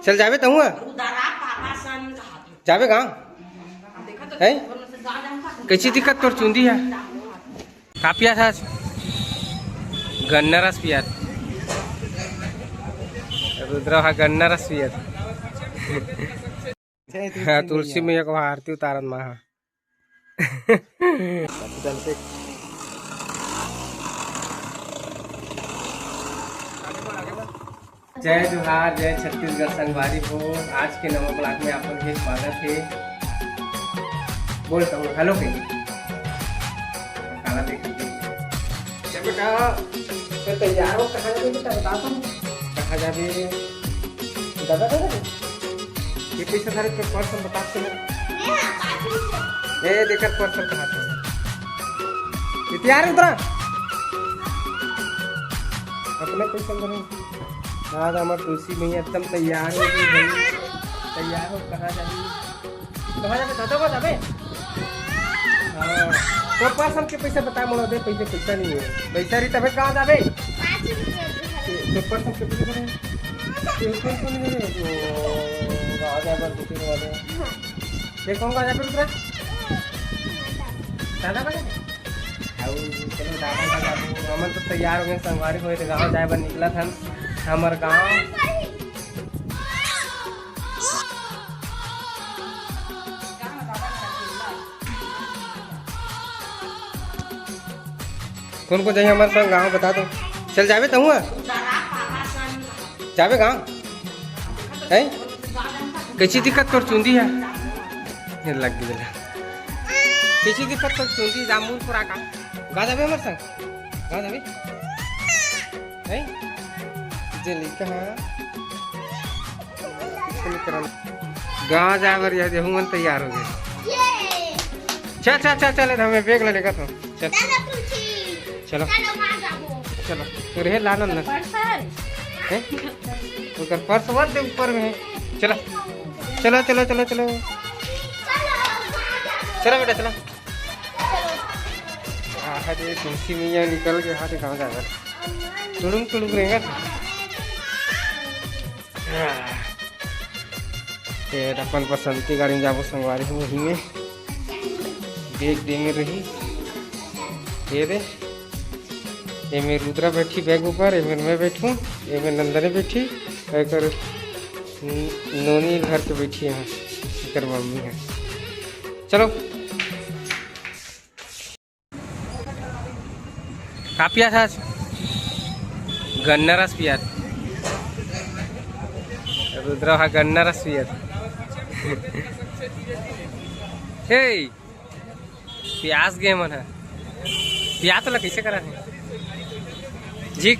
चल जावे तहुआ जावे गाँव है कैसी दिक्कत तोर चुंदी है का पिया था गन्ना रस पिया रुद्र गन्ना रस पिया हाँ तुलसी मैया को आरती उतारन महा जय जोहार जय छत्तीसगढ़ संगवारी हो। आज के नवा ब्लॉग में आप लोग स्वागत है। बोलता हूँ हेलो के खाना देख बेटा तो तैयार हो कहाँ जाबे बेटा बता तुम कहाँ जाबे दादा दादा ये पैसा थारे पे पर्सन बता के ये देखकर पर्सन कहाँ था ये तैयार है उधर अपने पैसा करें आज हमारे तुलसी मैया एकदम तैयार हो गई भाई तैयार हो कहाँ जाबे दादा को जाबे हाँ तो पास हमके पैसा बता मोला दे पैसा नहीं है पैसा रही तबे कहाँ जाबे तो पास हमके पैसा दे कौन कौन नहीं है जो राजा पर बुकिंग वाले देखो कहाँ जाबे रुद्रा दादा का आओ चलो दादा का जाबो हमन तो तैयार हो गए संगवारी होए गांव जाए बर निकला था हमार गांव कौन को चाहिए हमारे संग गाँव बता दो चल जावे तहुआ जावे गाँव है कैसी दिक्कत कर चुंदी है लग गई कैसी दिक्कत कर चुंदी जामुन पूरा का गा जावे हमारे संग गा जावे है जे लिखा है गाँव जावर या जे हुन तैयार हो गए चल हमें बैग ले लेगा तो चल चलो चलो तो रहे लानन न है उधर पर्स वर दे ऊपर में चलो चलो चलो चलो चलो चलो बेटा चलो हाथ ये तुलसी मैया निकल के हाथ कहाँ जाएगा टुड़ुंग टुड़ुंग रहेगा ये अपन बसंती गाड़ी में जाबो संगवारी हो वही में बैग दे में रही ये दे ये में रुद्रा बैठी बैग ऊपर ये मैं बैठूं ये में नंदनी बैठी कर नोनी घर पे बैठी है कर मम्मी है चलो का पिया था गन्ना रस पिया रुद्रा गन्ना रस पिया हे प्यास गे मन है प्यास तो कैसे करा है झीक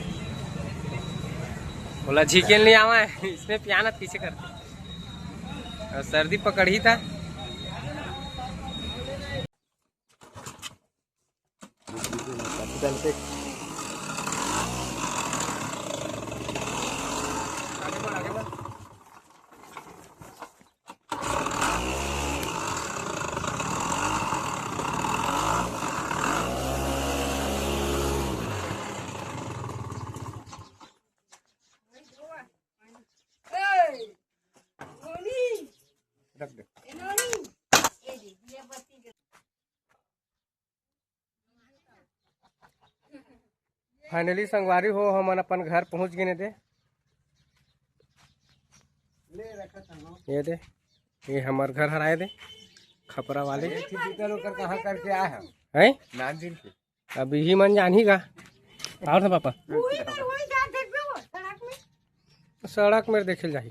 बोला झीके नहीं आवा है इसमें पियानत कैसे करते और सर्दी पकड़ ही था फाइनली संगवारी हो हम अपन घर पहुंच गए दे ये दे ये हमार घर हराए दे खपरा वाले कहाँ करके आए हैं नानजिन के अभी ही मन जान ही गा और था पापा सड़क में देखे जाही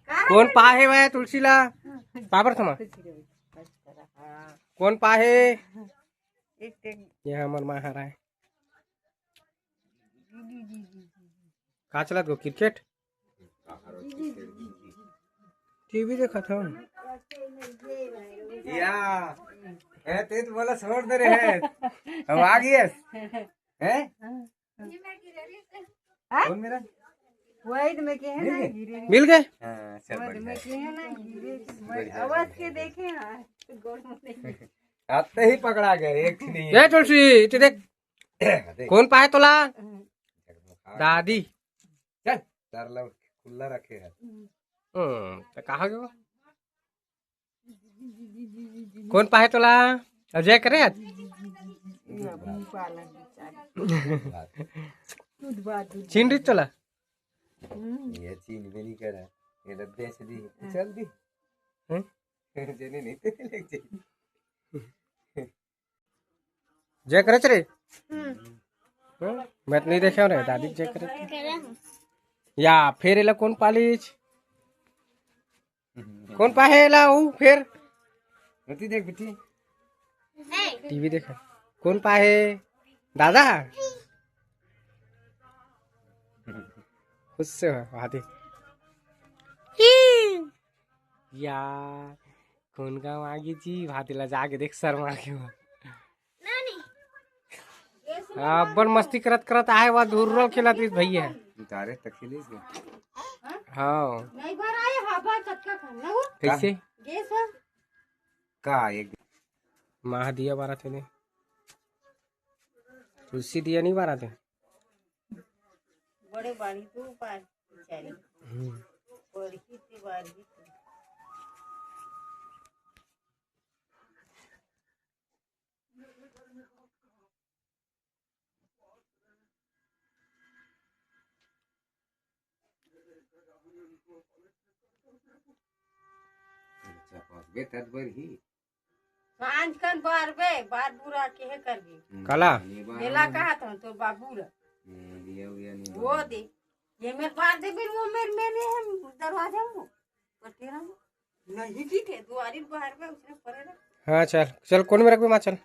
कौन पाहे वह तुलसीला पापर थमा कौन पाहे ये हमार माँ हरा है का चला गो क्रिकेट टीवी देखा था या है ते तो बोला छोड़ दे रहे हैं अब आ गए हैं कौन मेरा वही में के है ना गिरे मिल गए वही में के है ना गिरे आवाज के देखे आते ही पकड़ा गए एक नहीं ये तुलसी इते देख कौन पाए तोला दादी चल तारला खुला रखे है। तो कहा गयो कोण पाहे तुला अजय करे आज चिंडी तुला ये चीन में नहीं करा ये डब्बे से दी चल दी हैं? जेने नहीं तो लेके जाइए। जय करे रे मैं तो नहीं देखा रे दादी जय करे या फिर एला कोण पालीच कोण पाहेला हूँ फिर बेटी देख बेटी टीवी देखा कोण पाहे दादा खुश से आते यार कोण का मागे जी भातीला जाके देख सर मार के अपन मस्ती करत करत आए वा दूर रो खेलत भैया तारे तकलीफ है। हाँ नहीं बार आए हवा चटका खाना हो कैसे गैस है का एक माह दिया बारह थे ने तुलसी दिया नहीं बारह थे बड़े बाड़ी तो पार बेचारी बड़ी सी बाड़ी बेटा बर ही सांझ कर बार बे बार बुरा के है कर दी काला मेला कहा था तो बाबू ला दिया हुआ नहीं वो दे ये मेरे बार दे फिर वो मेरे हम दरवाजा में पर तेरा नहीं की थे द्वारी बाहर में उसने परे रख हाँ चल चल कौन में रख माँ चल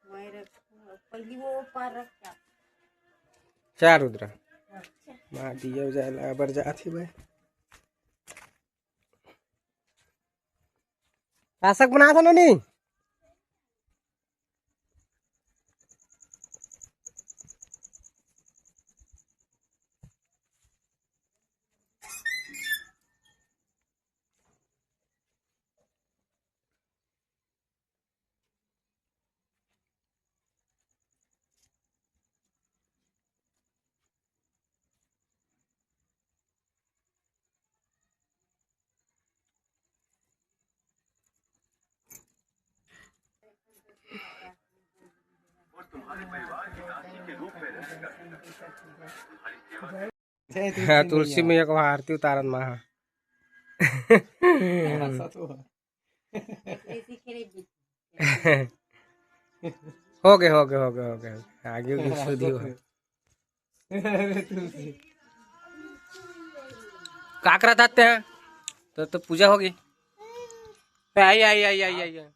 मैं रख पहली वो पार रख क्या चार रुद्रा माँ दिया जाए बर जाती भाई आसक बना था ना नहीं हाँ तुलसी मैया को आरती उतारन माँ ऐसी खेले भी हो गए आगे की सुधी हो काकरा थाते हैं तो पूजा होगी आई आई आई आई आई